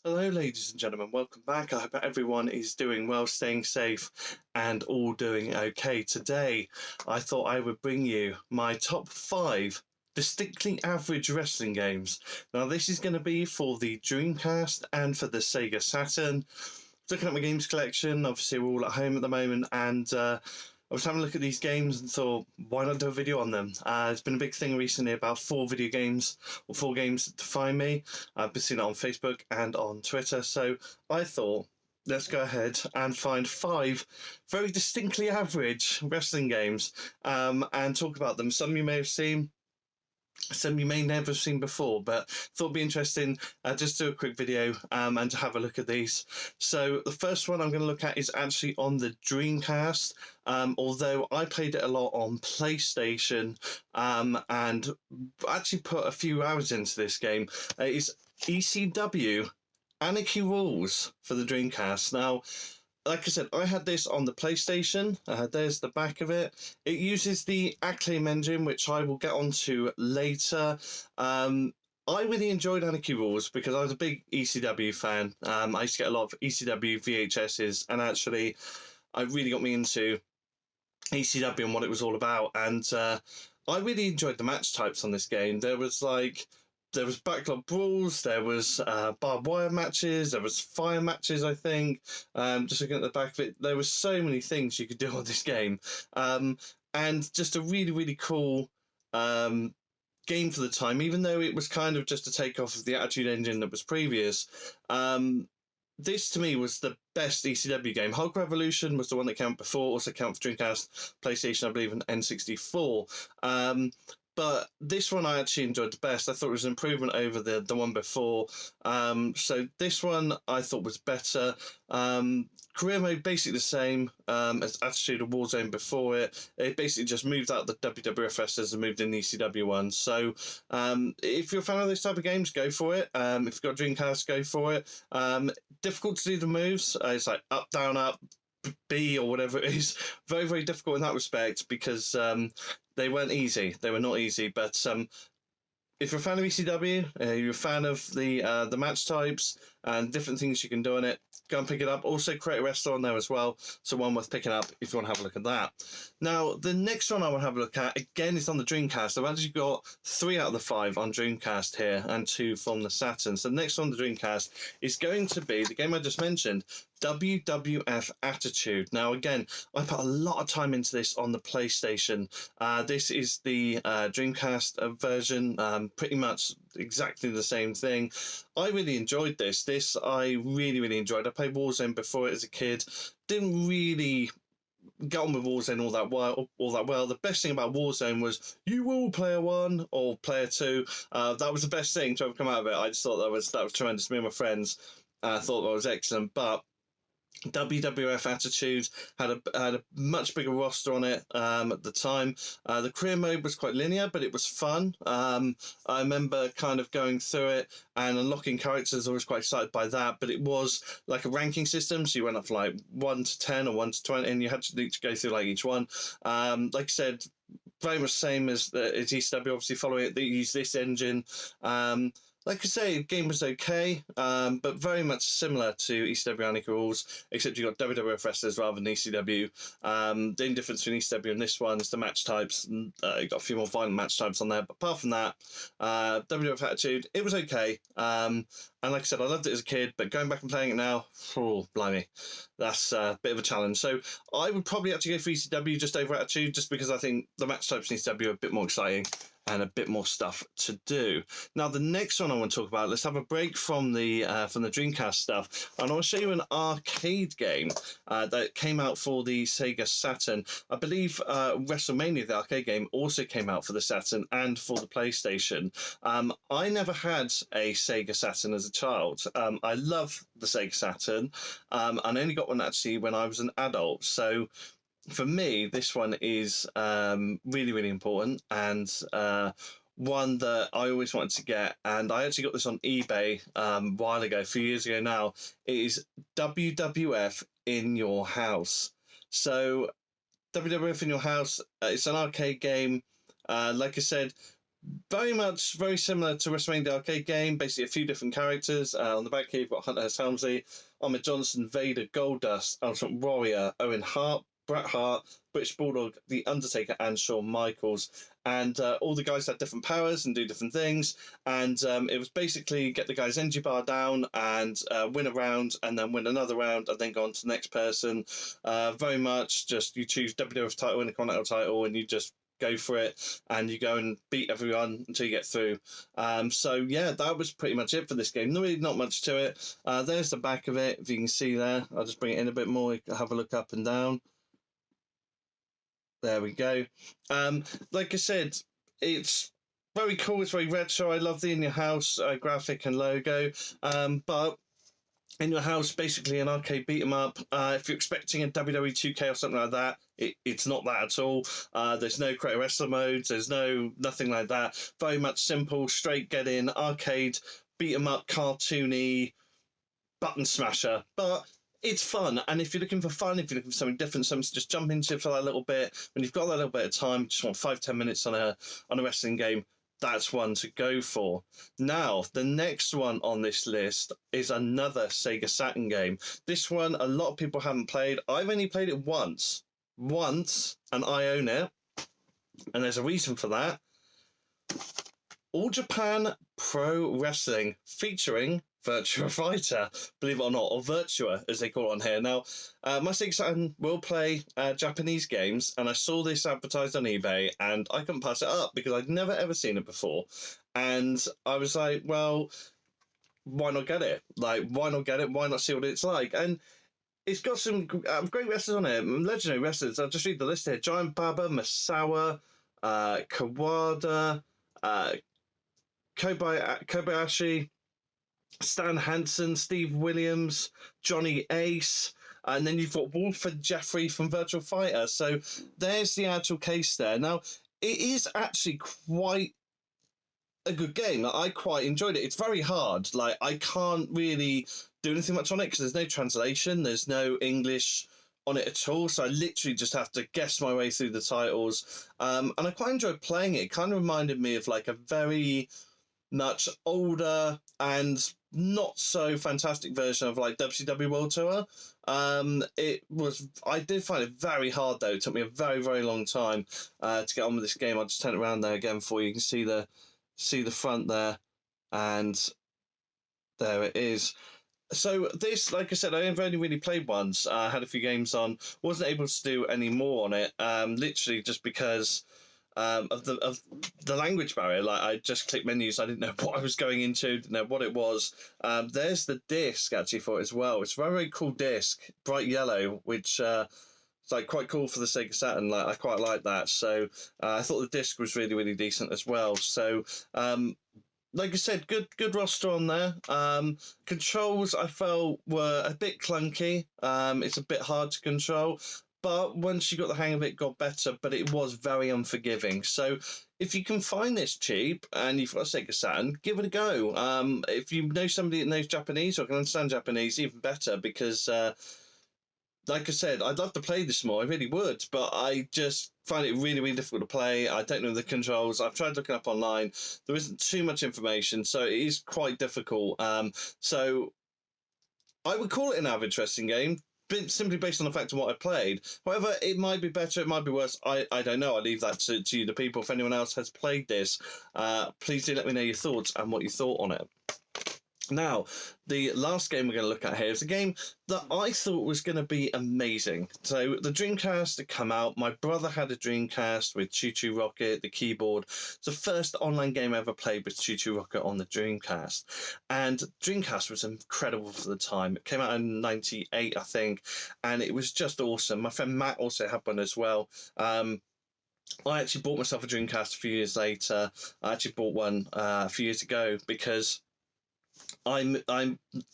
Hello ladies and gentlemen, welcome back. I hope everyone is doing well, staying safe and all doing okay. Today I thought I would bring you my top 5 distinctly average wrestling games. Now this is going to be for the Dreamcast and for the Sega Saturn. Looking at my games collection, obviously we're all at home at the moment, and I was having a look at these games and thought, why not do a video on them? It's been a big thing recently about 4 games to find me. I've been seeing it on Facebook and on Twitter, so I thought, let's go ahead and find 5 very distinctly average wrestling games and talk about them. Some you may have seen, some you may never have seen before, but thought it'd be interesting just to do a quick video and to have a look at these. So the first one I'm going to look at is actually on the Dreamcast, although I played it a lot on PlayStation and actually put a few hours into this game. It's ECW Anarchy Rulz for the Dreamcast. Now, like I said, I had this on the PlayStation. There's the back of it. It uses the Acclaim engine, which I will get onto later. I really enjoyed Anarchy Rulz because I was a big ECW fan. I used to get a lot of ECW VHSs, and actually, it really got me into ECW and what it was all about. And I really enjoyed the match types on this game. There was backlog brawls, there was barbed wire matches, there was fire matches, I think. Just looking at the back of it, there were so many things you could do on this game. And just a really, really cool game for the time, even though it was kind of just a takeoff of the Attitude engine that was previous. This, to me, was the best ECW game. Hulk Revolution was the one that came out before, also came out for Dreamcast, PlayStation, I believe, and N64. But this one I actually enjoyed the best. I thought it was an improvement over the one before. So this one I thought was better. Career mode basically the same as Attitude of Warzone before it. It basically just moved out the WWF wrestlers and moved in the ECW one. So if you're a fan of those type of games, go for it. If you've got Dreamcast, go for it. Difficult to do the moves. It's like up, down, up, B or whatever it is. Very, very difficult in that respect because they weren't easy. They were not easy. But if you're a fan of ECW, you're a fan of the match types and different things you can do on it, go and pick it up. Also, Create a Wrestler on there as well, so one worth picking up if you want to have a look at that. Now, the next one I want to have a look at, again, is on the Dreamcast. I've actually got 3 out of the 5 on Dreamcast here and 2 from the Saturn. So the next one on the Dreamcast is going to be the game I just mentioned, WWF Attitude. Now, again, I put a lot of time into this on the PlayStation. This is the Dreamcast version, pretty much exactly the same thing. I really enjoyed this. This I really, really enjoyed. I played Warzone before it as a kid. Didn't really get on with Warzone all that well. The best thing about Warzone was you will player 1 or player 2. That was the best thing to ever come out of it. I just thought that was tremendous. Me and my friends thought that was excellent. But WWF Attitude had a much bigger roster on it at the time. The career mode was quite linear, but it was fun. I remember kind of going through it and unlocking characters. I was quite excited by that, but it was like a ranking system, so you went up from like 1 to 10 or 1 to 20, and you had to go through like each one. Like I said, very much same as ECW, obviously following it. They use this engine. Like I say, the game was okay, but very much similar to ECW Anarchy Rulz, except you got WWF wrestlers rather than ECW. The only difference between ECW and this one is the match types. You got a few more violent match types on there, but apart from that, WWF Attitude, it was okay. And like I said, I loved it as a kid, but going back and playing it now, oh, blimey, that's a bit of a challenge. So I would probably actually go for ECW just over Attitude, just because I think the match types in ECW are a bit more exciting and a bit more stuff to do. Now, the next one I want to talk about, let's have a break from the Dreamcast stuff, and I want to show you an arcade game that came out for the Sega Saturn. I believe WrestleMania, the arcade game, also came out for the Saturn and for the PlayStation. I never had a Sega Saturn as a child. I love the Sega Saturn, and I only got one actually when I was an adult. So for me, this one is really, really important, and one that I always wanted to get. And I actually got this on eBay a while ago, a few years ago now. It is WWF In Your House. So WWF In Your House, it's an arcade game. Like I said, very similar to WrestleMania the arcade game. Basically, a few different characters. On the back here, you've got Hunter S. Helmsley, Ahmed Johnson, Vader, Goldust, Ultimate Warrior, Owen Hart, Bret Hart, British Bulldog, The Undertaker, and Shawn Michaels. And all the guys had different powers and do different things. And it was basically get the guy's energy bar down and win a round, and then win another round, and then go on to the next person. Very much just you choose WWF title and a Continental title, and you just go for it, and you go and beat everyone until you get through. So yeah, that was pretty much it for this game. Really not much to it. There's the back of it, if you can see there. I'll just bring it in a bit more. You can have a look up and down. There we go. Like I said, it's very cool. It's very retro. I love the In Your House graphic and logo. But In Your House, basically an arcade beat 'em up. If you're expecting a WWE 2K or something like that, it's not that at all. There's no creator wrestler modes. There's nothing like that. Very much simple, straight get in arcade beat 'em up, cartoony button smasher. But it's fun, and if you're looking for fun, if you're looking for something different, something to just jump into for that little bit, when you've got that little bit of time, just want 5-10 minutes on a wrestling game, that's one to go for. Now, the next one on this list is another Sega Saturn game. This one, a lot of people haven't played. I've only played it once, and I own it, and there's a reason for that. All Japan Pro Wrestling, featuring Virtua Fighter, believe it or not, or Virtua as they call it on here. Now, my Sega Saturn will play Japanese games, and I saw this advertised on eBay, and I couldn't pass it up because I'd never ever seen it before. And I was like, well, why not get it? Like, why not get it? Why not see what it's like? And it's got some great wrestlers on it, legendary wrestlers. I'll just read the list here. Giant Baba, Masawa, Kawada, Kobayashi, Stan Hansen, Steve Williams, Johnny Ace, and then you've got Wolford Jeffrey from Virtual Fighter. So there's the actual case there. Now, it is actually quite a good game. I quite enjoyed it. It's very hard. Like, I can't really do anything much on it because there's no translation, there's no English on it at all, so I literally just have to guess my way through the titles. And I quite enjoyed playing it. It kind of reminded me of like a very much older and not so fantastic version of like WCW World Tour. I did find it very hard though. It took me a very, very long time to get on with this game. I'll just turn it around there again for you. You can see the front there, and there it is. So this, like I said, I've only really played once. I had a few games on, wasn't able to do any more on it, literally just because of the language barrier. Like, I just clicked menus, I didn't know what I was going into, didn't know what it was. There's the disc actually for it as well. It's a very, very cool disc, bright yellow, which it's like quite cool for the Sega Saturn. Like, I quite like that. So I thought the disc was really, really decent as well. So like I said, good roster on there. Controls I felt were a bit clunky. It's a bit hard to control, but once you got the hang of it, got better. But it was very unforgiving. So if you can find this cheap and you've got a Sega Saturn, give it a go. If you know somebody that knows Japanese or can understand Japanese, even better, because like I said, I'd love to play this more, I really would, but I just find it really, really difficult to play. I don't know the controls. I've tried looking up online. There isn't too much information, so it is quite difficult. So I would call it an average wrestling game, simply based on the fact of what I played. However, it might be better, it might be worse. I don't know. I'll leave that to you, the people. If anyone else has played this, please do let me know your thoughts and what you thought on it. Now, the last game we're going to look at here is a game that I thought was going to be amazing. So the Dreamcast had come out. My brother had a Dreamcast with Choo Choo Rocket, the keyboard. It's the first online game I ever played with Choo Choo Rocket on the Dreamcast. And Dreamcast was incredible for the time. It came out in '98, I think, and it was just awesome. My friend Matt also had one as well. I actually bought myself a Dreamcast a few years later. I actually bought one a few years ago because I'm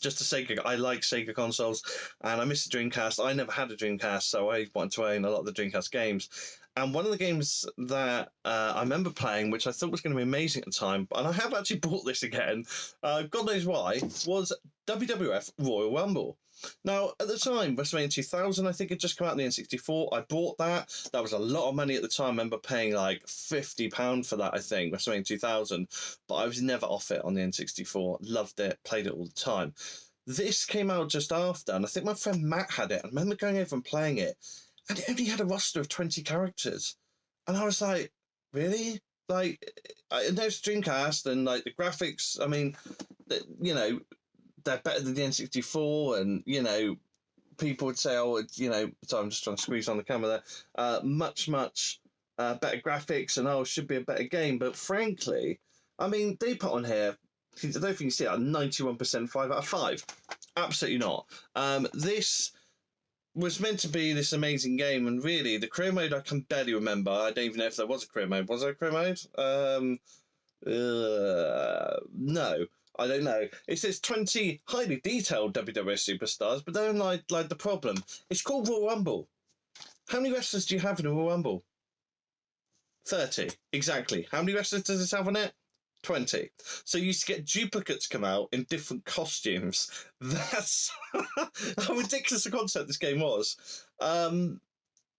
just a Sega. I like Sega consoles, and I miss the Dreamcast. I never had a Dreamcast, so I wanted to own a lot of the Dreamcast games. And one of the games that I remember playing, which I thought was going to be amazing at the time, and I have actually bought this again, God knows why, was WWF Royal Rumble. Now, at the time, WrestleMania 2000, I think, had just come out on the N64. I bought that. That was a lot of money at the time. I remember paying like £50 for that, I think, WrestleMania 2000. But I was never off it on the N64. Loved it, played it all the time. This came out just after, and I think my friend Matt had it. I remember going over and playing it, and it only had a roster of 20 characters. And I was like, really? Like, I know it's Dreamcast, and like the graphics, I mean, you know, they're better than the N64, and you know, people would say, oh, you know, so I'm just trying to squeeze on the camera there, much better graphics, and oh, it should be a better game. But frankly, I mean, they put on here, I don't think you see it, 91%, 5 out of 5. Absolutely not. This was meant to be this amazing game, and really, the career mode I can barely remember. I don't even know if there was a career mode. Was there a career mode? No. I don't know. It says 20 highly detailed WWF superstars, but then like the problem. It's called Royal Rumble. How many wrestlers do you have in a Royal Rumble? 30. Exactly. How many wrestlers does this have on it? 20. So you used to get duplicates come out in different costumes. That's how ridiculous a concept this game was.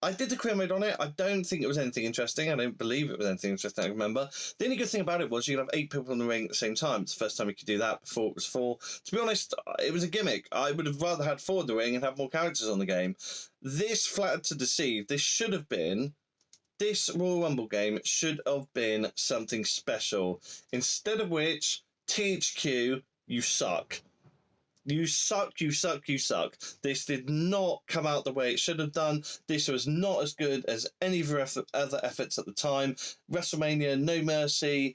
I did the career mode on it. I don't think it was anything interesting. I don't believe it was anything interesting, I remember. The only good thing about it was you could have 8 people in the ring at the same time. It's the first time you could do that. Before it was 4. To be honest, it was a gimmick. I would have rather had 4 in the ring and have more characters on the game. This flattered to deceive. This Royal Rumble game should have been something special. Instead of which, THQ, you suck. You suck, you suck, you suck. This did not come out the way it should have done. This was not as good as any of your other efforts at the time. WrestleMania, No Mercy.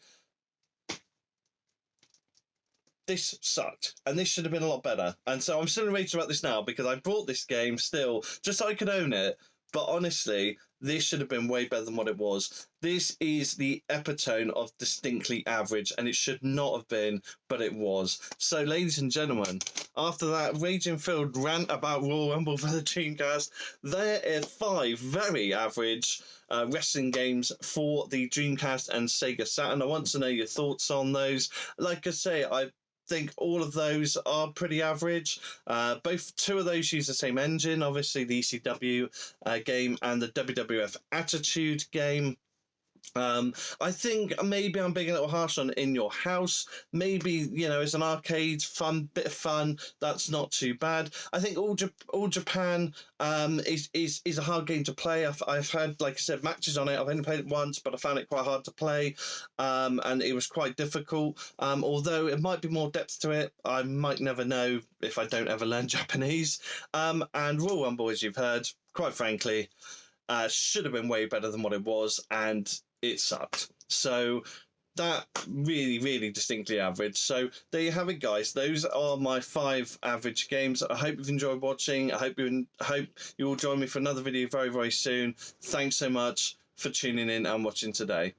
This sucked, and this should have been a lot better. And so I'm still enraged about this now because I bought this game still just so I could own it. But honestly, this should have been way better than what it was. This is the epitome of distinctly average, and it should not have been, but it was. So, ladies and gentlemen, after that raging-filled rant about Royal Rumble for the Dreamcast, there are 5 very average wrestling games for the Dreamcast and Sega Saturn. I want to know your thoughts on those. Like I say, I think all of those are pretty average. Both 2 of those use the same engine, obviously the ECW game and the WWF Attitude game. I think maybe I'm being a little harsh on In Your House. Maybe, you know, it's an arcade bit of fun. That's not too bad. I think All Japan is a hard game to play. I've had, like I said, matches on it. I've only played it once, but I found it quite hard to play, and it was quite difficult. Although it might be more depth to it, I might never know if I don't ever learn Japanese. And Royal Rumble, as you've heard, quite frankly, should have been way better than what it was, and it sucked. So that really distinctly average. So there you have it, guys. Those are my 5 average games. I hope you've enjoyed watching. I hope you will join me for another video very soon. Thanks so much for tuning in and watching today.